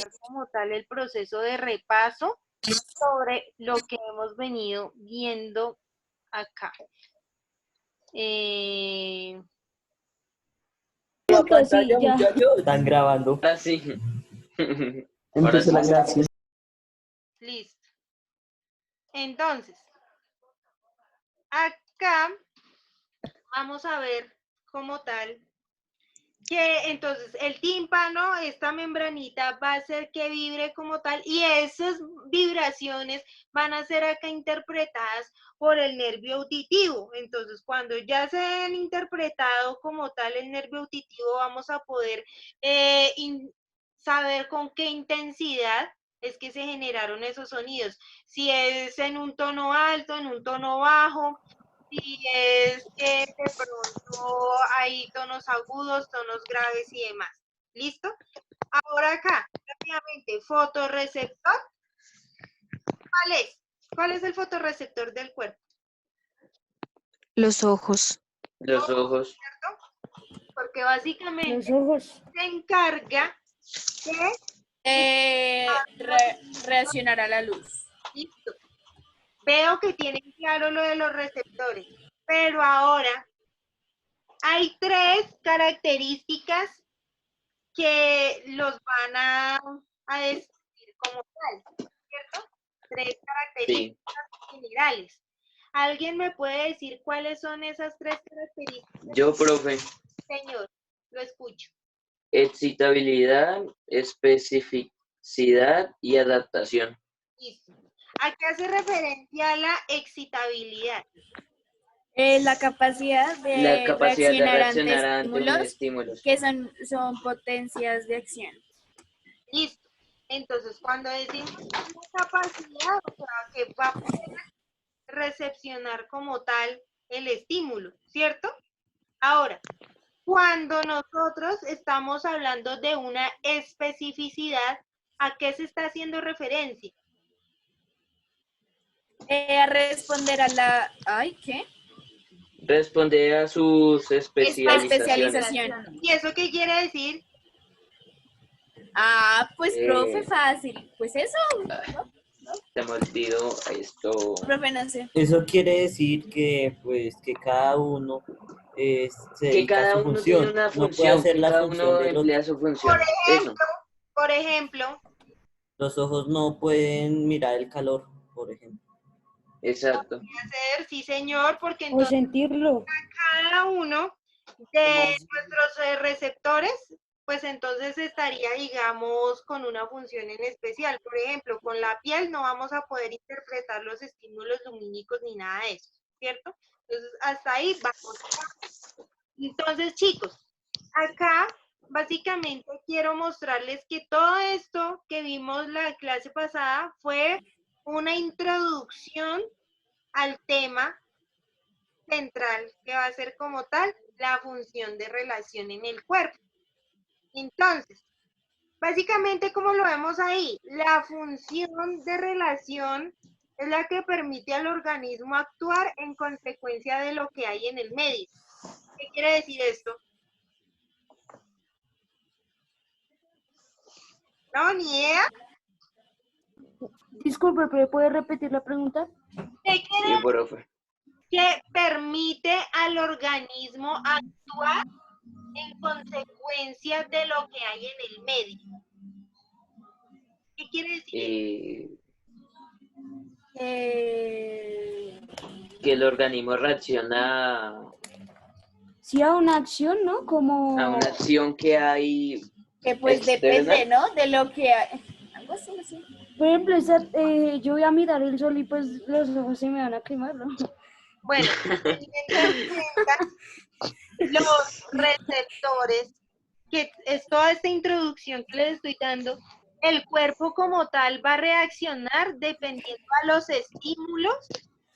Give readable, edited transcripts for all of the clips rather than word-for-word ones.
iniciar como tal el proceso de repaso sobre lo que hemos venido viendo acá. Pantalla, muchachos. Están grabando. Así. Empezó la gracia. Listo. Entonces, acá vamos a ver como tal que entonces el tímpano, esta membranita va a hacer que vibre como tal y esas vibraciones van a ser acá interpretadas por el nervio auditivo. Entonces, cuando ya se han interpretado como tal el nervio auditivo, vamos a poder saber con qué intensidad es que se generaron esos sonidos. Si es en un tono alto, en un tono bajo, si es que de pronto hay tonos agudos, tonos graves y demás. ¿Listo? Ahora acá, rápidamente, fotorreceptor. ¿Cuál es? ¿Cuál es el fotorreceptor del cuerpo? Los ojos. Los ojos. ¿Cierto? Porque básicamente Los ojos. se encarga de Reaccionar a la luz. listo. Veo que tienen claro lo de los receptores, pero ahora hay 3 características que los van a describir como tal, ¿cierto? 3 características generales. ¿Alguien me puede decir cuáles son esas 3 características? Yo, profe. Señor, lo escucho. Excitabilidad, especificidad y adaptación. Listo. ¿A qué hace referencia la excitabilidad? La capacidad de La capacidad de reaccionar ante ante estímulos. que son potencias de acción. Listo. Entonces, cuando decimos la capacidad, o sea, que va a poder recepcionar como tal el estímulo, ¿cierto? Ahora, cuando nosotros estamos hablando de una especificidad, ¿a qué se está haciendo referencia? A responder a la... ¿Ay, qué? Responde a sus especializaciones. ¿Y eso qué quiere decir? Ah, pues profe, fácil. Pues eso, ¿no? Se me olvidó esto. Profe, no sé. Eso quiere decir que, pues, que cada uno se Que dedica a cada su uno función. tiene una No puede función, hacer que la cada función uno del otro. emplea su función. Eso. Por ejemplo, Los ojos no pueden mirar el calor, por ejemplo. Exacto. hacer, sí señor, porque O entonces sentirlo. cada uno de nuestros receptores, pues entonces estaría, digamos, con una función en especial. Por ejemplo, con la piel no vamos a poder interpretar los estímulos lumínicos ni nada de eso, ¿cierto? Entonces, hasta ahí vamos. Entonces, chicos, acá básicamente quiero mostrarles que todo esto que vimos la clase pasada fue una introducción al tema central que va a ser como tal la función de relación en el cuerpo. Entonces, básicamente como lo vemos ahí, la función de relación es la que permite al organismo actuar en consecuencia de lo que hay en el medio. ¿Qué quiere decir esto? No, ni idea. Disculpe, ¿pero puede repetir la pregunta? ¿Qué Sí, quiere profe. que permite al organismo actuar en consecuencia de lo que hay en el medio? ¿Qué quiere decir eso? Que el organismo reacciona Sí, a una acción, ¿no? Como... a una acción que hay Que pues externa. depende, ¿no? De lo que hay. Algo así, así. Por ejemplo, yo voy a mirar el sol y pues los ojos se me van a quemar, ¿no? Bueno, teniendo en cuenta los receptores, que es toda esta introducción que les estoy dando, el cuerpo como tal va a reaccionar dependiendo a los estímulos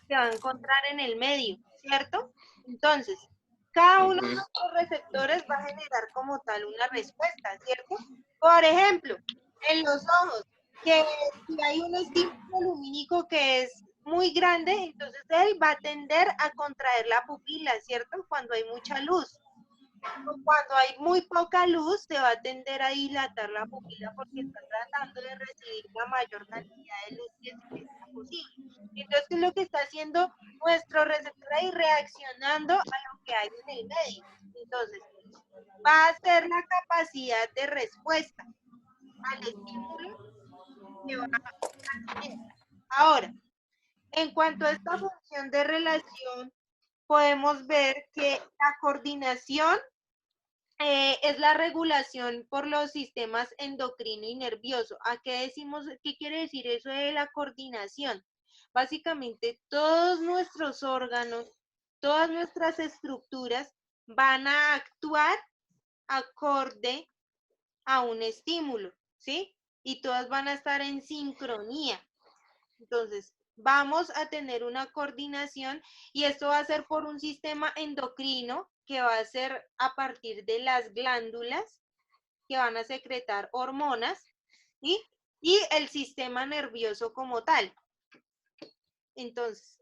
que va a encontrar en el medio, ¿cierto? Entonces, cada uno de los receptores va a generar como tal una respuesta, ¿cierto? Por ejemplo, en los ojos, que si hay un estímulo lumínico que es muy grande, entonces él va a tender a contraer la pupila, ¿cierto? Cuando hay mucha luz. Cuando hay muy poca luz, se va a tender a dilatar la pupila porque está tratando de recibir la mayor cantidad de luz que se sea posible. Entonces, ¿qué es lo que está haciendo nuestro receptor ahí? Reaccionando a lo que hay en el medio. Entonces, va a ser la capacidad de respuesta al estímulo que va a tener. Ahora, en cuanto a esta función de relación, podemos ver que la coordinación es la regulación por los sistemas endocrino y nervioso. ¿A qué decimos, qué quiere decir eso de la coordinación? Básicamente, todos nuestros órganos, todas nuestras estructuras van a actuar acorde a un estímulo, ¿sí? Y todas van a estar en sincronía. Entonces, vamos a tener una coordinación y esto va a ser por un sistema endocrino que va a ser a partir de las glándulas que van a secretar hormonas, ¿sí? Y el sistema nervioso como tal. Entonces,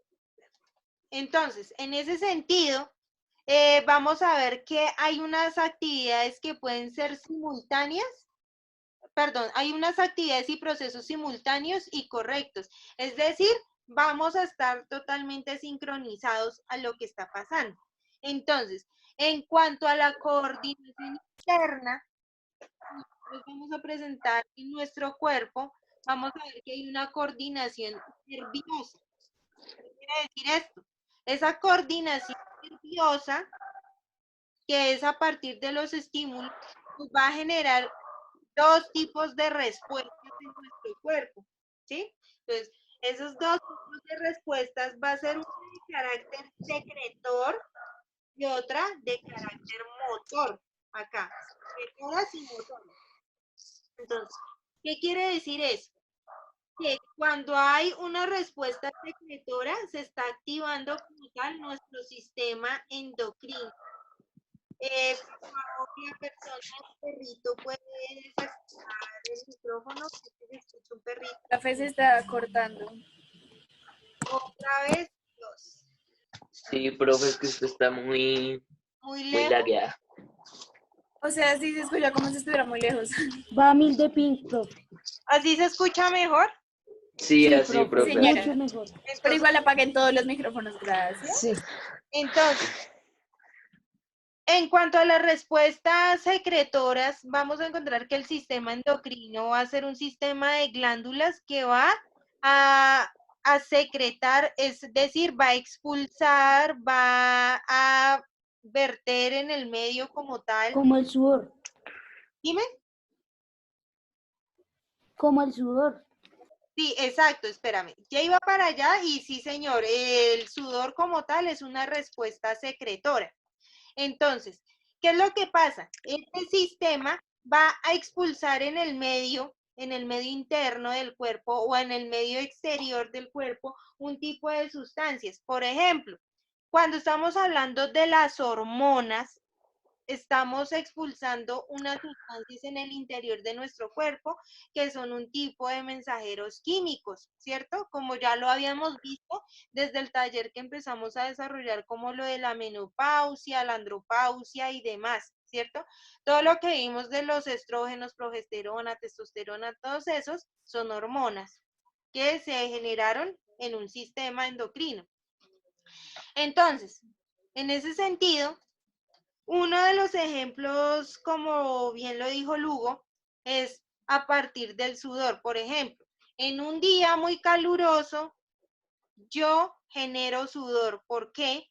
en ese sentido, vamos a ver que hay unas actividades que pueden ser simultáneas. Perdón, hay unas actividades y procesos simultáneos y correctos. Es decir, vamos a estar totalmente sincronizados a lo que está pasando. Entonces, en cuanto a la coordinación interna, nosotros vamos a presentar en nuestro cuerpo, vamos a ver que hay una coordinación nerviosa. ¿Qué quiere decir esto? Esa coordinación nerviosa, que es a partir de los estímulos, pues va a generar dos tipos de respuestas en nuestro cuerpo, ¿sí? Entonces, esos dos tipos de respuestas va a ser una de carácter secretor y otra de carácter motor, acá, secretoras y motoras. Entonces, ¿qué quiere decir eso? Que cuando hay una respuesta secretora, se está activando como tal nuestro sistema endocrino. Por favor, la persona, el perrito puede desactivar el micrófono, porque se escucha un perrito. La fe se está cortando. Otra vez, Dios. Sí, profe, es que usted está muy Muy lejos. lagueada. O sea, sí se escucha como si estuviera muy lejos. Va a 1000 de ping, profe. ¿Así se escucha mejor? Sí, así, profe. Señora. Mucho mejor. Pero Entonces, igual apaguen todos los micrófonos, gracias. Sí. entonces, en cuanto a las respuestas secretoras, vamos a encontrar que el sistema endocrino va a ser un sistema de glándulas que va a secretar, es decir, va a expulsar, va a verter en el medio como tal. Como el sudor. Dime. Como el sudor. Sí, exacto, espérame. Ya iba para allá y sí, señor, el sudor como tal es una respuesta secretora. Entonces, ¿qué es lo que pasa? Este sistema va a expulsar en el medio interno del cuerpo o en el medio exterior del cuerpo, un tipo de sustancias. Por ejemplo, cuando estamos hablando de las hormonas, estamos expulsando unas sustancias en el interior de nuestro cuerpo que son un tipo de mensajeros químicos, ¿cierto? Como ya lo habíamos visto desde el taller que empezamos a desarrollar como lo de la menopausia, la andropausia y demás, ¿cierto? Todo lo que vimos de los estrógenos, progesterona, testosterona, todos esos son hormonas que se generaron en un sistema endocrino. Entonces, en ese sentido, uno de los ejemplos, como bien lo dijo Lugo, es a partir del sudor. Por ejemplo, en un día muy caluroso, yo genero sudor. ¿Por qué?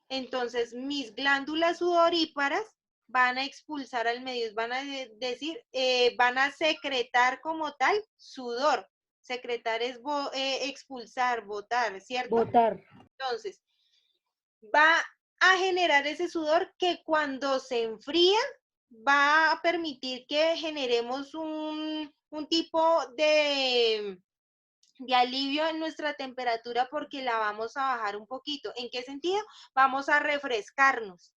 Entonces, mis glándulas sudoríparas van a expulsar al medio, van a decir, van a secretar como tal sudor. Secretar es expulsar, botar, ¿cierto? Botar. Entonces, va a generar ese sudor que cuando se enfría va a permitir que generemos un tipo de alivio en nuestra temperatura porque la vamos a bajar un poquito. ¿En qué sentido? Vamos a refrescarnos,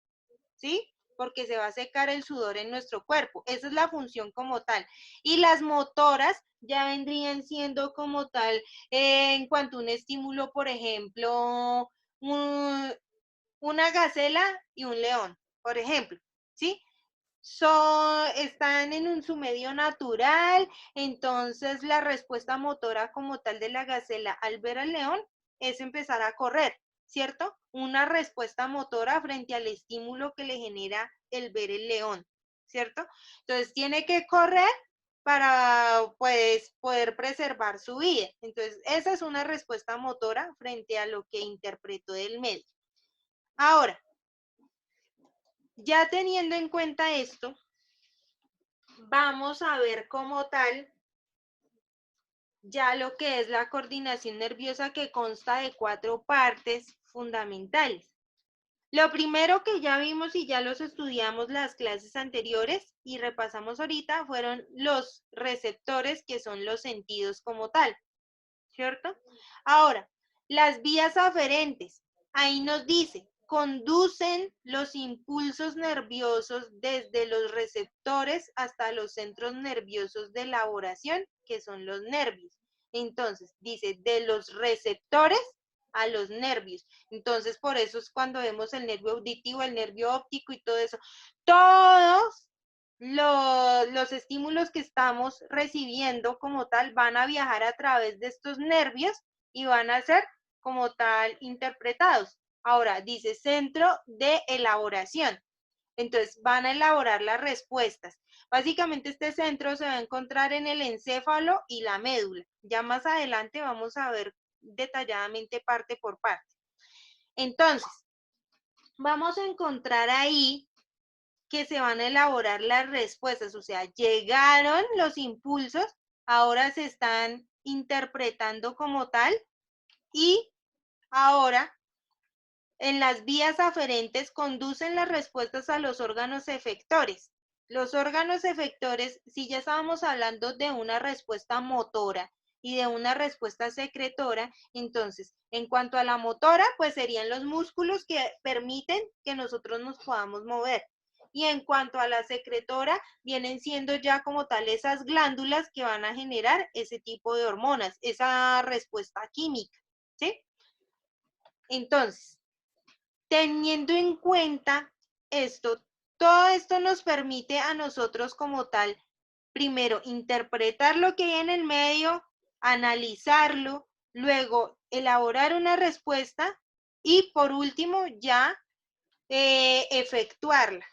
¿sí? Porque se va a secar el sudor en nuestro cuerpo. Esa es la función como tal. Y las motoras ya vendrían siendo como tal en cuanto a un estímulo, por ejemplo, una gacela y un león, por ejemplo. ¿sí? Están en su medio natural, entonces la respuesta motora como tal de la gacela al ver al león es empezar a correr, ¿cierto? Una respuesta motora frente al estímulo que le genera el ver el león, ¿cierto? Entonces tiene que correr para pues, poder preservar su vida. Entonces esa es una respuesta motora frente a lo que interpretó del medio. Ahora, ya teniendo en cuenta esto, vamos a ver como tal ya lo que es la coordinación nerviosa, que consta de 4 partes fundamentales. Lo primero que ya vimos y ya los estudiamos las clases anteriores y repasamos ahorita fueron los receptores, que son los sentidos como tal, ¿cierto? Ahora, las vías aferentes, ahí nos dice, conducen los impulsos nerviosos desde los receptores hasta los centros nerviosos de elaboración, que son los nervios. Entonces, dice, de los receptores a los nervios. Entonces, por eso es cuando vemos el nervio auditivo, el nervio óptico y todo eso. Todos los estímulos que estamos recibiendo como tal van a viajar a través de estos nervios y van a ser como tal interpretados. Ahora, dice centro de elaboración. Entonces, van a elaborar las respuestas. Básicamente, este centro se va a encontrar en el encéfalo y la médula. Ya más adelante vamos a ver detalladamente parte por parte. Entonces, vamos a encontrar ahí que se van a elaborar las respuestas, o sea, llegaron los impulsos, ahora se están interpretando como tal y ahora en las vías aferentes conducen las respuestas a los órganos efectores. Los órganos efectores, si ya estábamos hablando de una respuesta motora y de una respuesta secretora, entonces, en cuanto a la motora, pues serían los músculos que permiten que nosotros nos podamos mover. Y en cuanto a la secretora, vienen siendo ya como tal esas glándulas que van a generar ese tipo de hormonas, esa respuesta química, ¿sí? Entonces, teniendo en cuenta esto, todo esto nos permite a nosotros como tal, primero, interpretar lo que hay en el medio, analizarlo, luego elaborar una respuesta y por último ya efectuarla.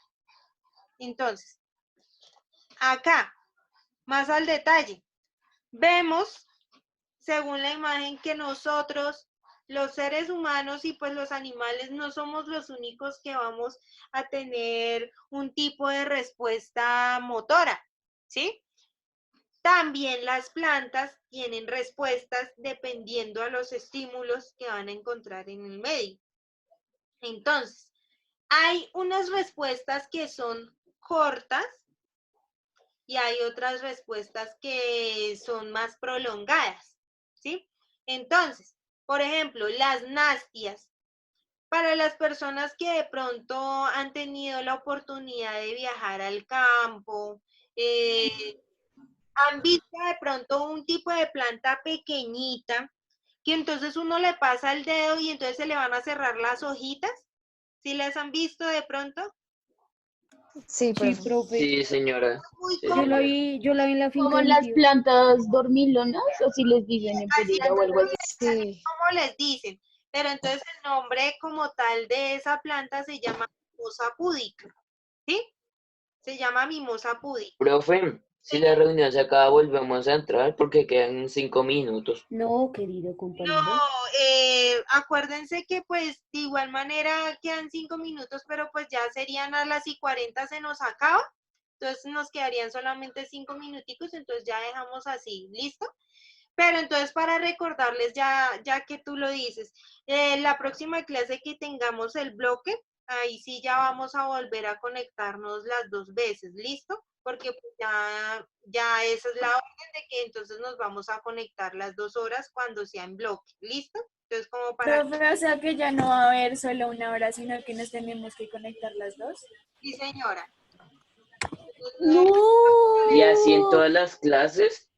Entonces, acá, más al detalle, vemos, según la imagen, que nosotros, los seres humanos y pues los animales, no somos los únicos que vamos a tener un tipo de respuesta motora, ¿sí? También las plantas tienen respuestas dependiendo a los estímulos que van a encontrar en el medio. Entonces, hay unas respuestas que son cortas y hay otras respuestas que son más prolongadas, ¿sí? Entonces, por ejemplo, las nastias. Para las personas que de pronto han tenido la oportunidad de viajar al campo, han visto de pronto un tipo de planta pequeñita, que entonces uno le pasa el dedo y entonces se le van a cerrar las hojitas. ¿Sí las han visto de pronto? Sí, Sí, profe. profe. Sí, señora. Muy Sí, Yo común. la señora. vi en la finca Como de mi las tío. plantas dormilonas, o si les dicen en Así Pereira o algo así. Sí. como les dicen, pero entonces el nombre como tal de esa planta se llama mimosa púdica, ¿sí? Se llama mimosa púdica. Profe, si la reunión se acaba, volvemos a entrar porque quedan 5 minutos. No, querido No, compañero. acuérdense que pues de igual manera quedan 5 minutos, pero pues ya serían a las y 40 se nos acaba, entonces nos quedarían solamente 5 minuticos, entonces ya dejamos así, ¿listo? Pero entonces para recordarles, ya que tú lo dices, la próxima clase que tengamos el bloque, ahí sí ya vamos a volver a conectarnos las 2 veces, ¿listo? Porque pues ya esa es la orden de que entonces nos vamos a conectar las 2 horas cuando sea en bloque, ¿listo? Entonces como para... Profe, o sea que ya no va a haber solo una hora, sino que nos tenemos que conectar las dos. Sí, señora. ¡No! Y así en todas las clases.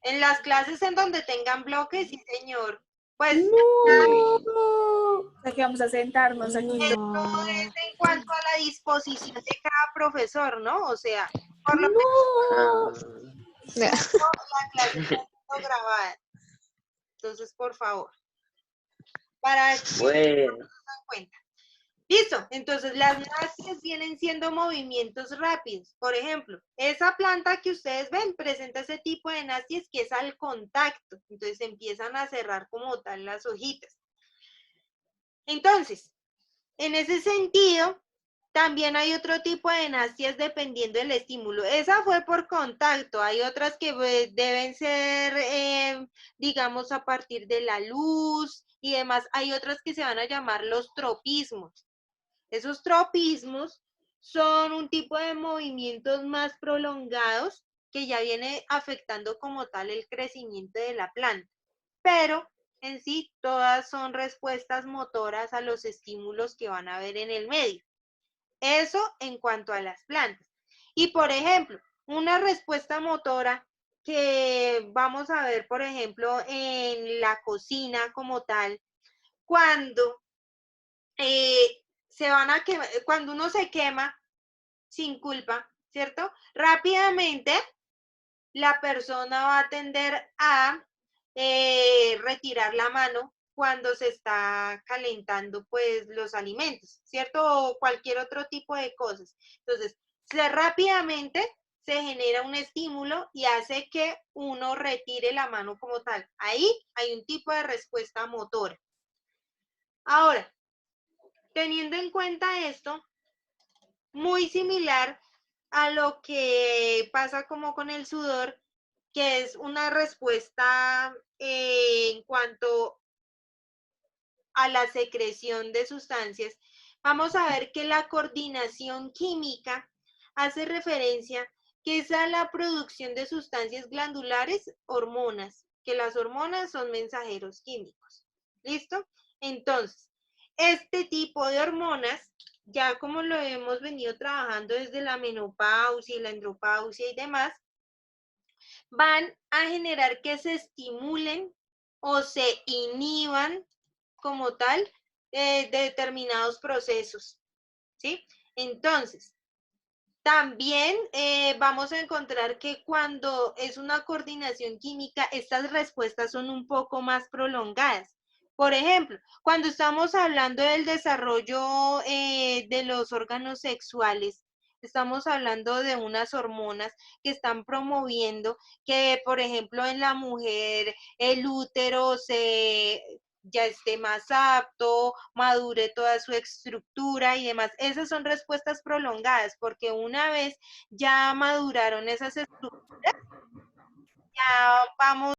En las clases en donde tengan bloques, sí, señor. Pues O sea, que vamos a sentarnos aquí. esto es en cuanto a la disposición de cada profesor, ¿no? O sea, por lo menos la clase está siendo grabada. Entonces, por favor, para que Bueno, tengan en cuenta. Listo, entonces las nastias vienen siendo movimientos rápidos. Por ejemplo, esa planta que ustedes ven presenta ese tipo de nastias que es al contacto. Entonces empiezan a cerrar como tal las hojitas. Entonces, en ese sentido, también hay otro tipo de nastias dependiendo del estímulo. Esa fue por contacto. Hay otras que deben ser, digamos, a partir de la luz y demás. Hay otras que se van a llamar los tropismos. Esos tropismos son un tipo de movimientos más prolongados que ya viene afectando como tal el crecimiento de la planta. Pero en sí todas son respuestas motoras a los estímulos que van a haber en el medio. Eso en cuanto a las plantas. Y por ejemplo, una respuesta motora que vamos a ver, por ejemplo, en la cocina como tal, cuando se van a quemar, cuando uno se quema sin culpa, ¿cierto? Rápidamente la persona va a tender a retirar la mano cuando se está calentando pues los alimentos, ¿cierto? O cualquier otro tipo de cosas. Entonces, rápidamente se genera un estímulo y hace que uno retire la mano como tal. Ahí hay un tipo de respuesta motora. Ahora, teniendo en cuenta esto, muy similar a lo que pasa como con el sudor, que es una respuesta en cuanto a la secreción de sustancias, vamos a ver que la coordinación química hace referencia que es a la producción de sustancias glandulares, hormonas, que las hormonas son mensajeros químicos. ¿Listo? Entonces, este tipo de hormonas, ya como lo hemos venido trabajando desde la menopausia y la andropausia y demás, van a generar que se estimulen o se inhiban como tal de determinados procesos, ¿sí? Entonces, también vamos a encontrar que cuando es una coordinación química, estas respuestas son un poco más prolongadas. Por ejemplo, cuando estamos hablando del desarrollo de los órganos sexuales, estamos hablando de unas hormonas que están promoviendo que, por ejemplo, en la mujer el útero ya esté más apto, madure toda su estructura y demás. Esas son respuestas prolongadas, porque una vez ya maduraron esas estructuras, ya vamos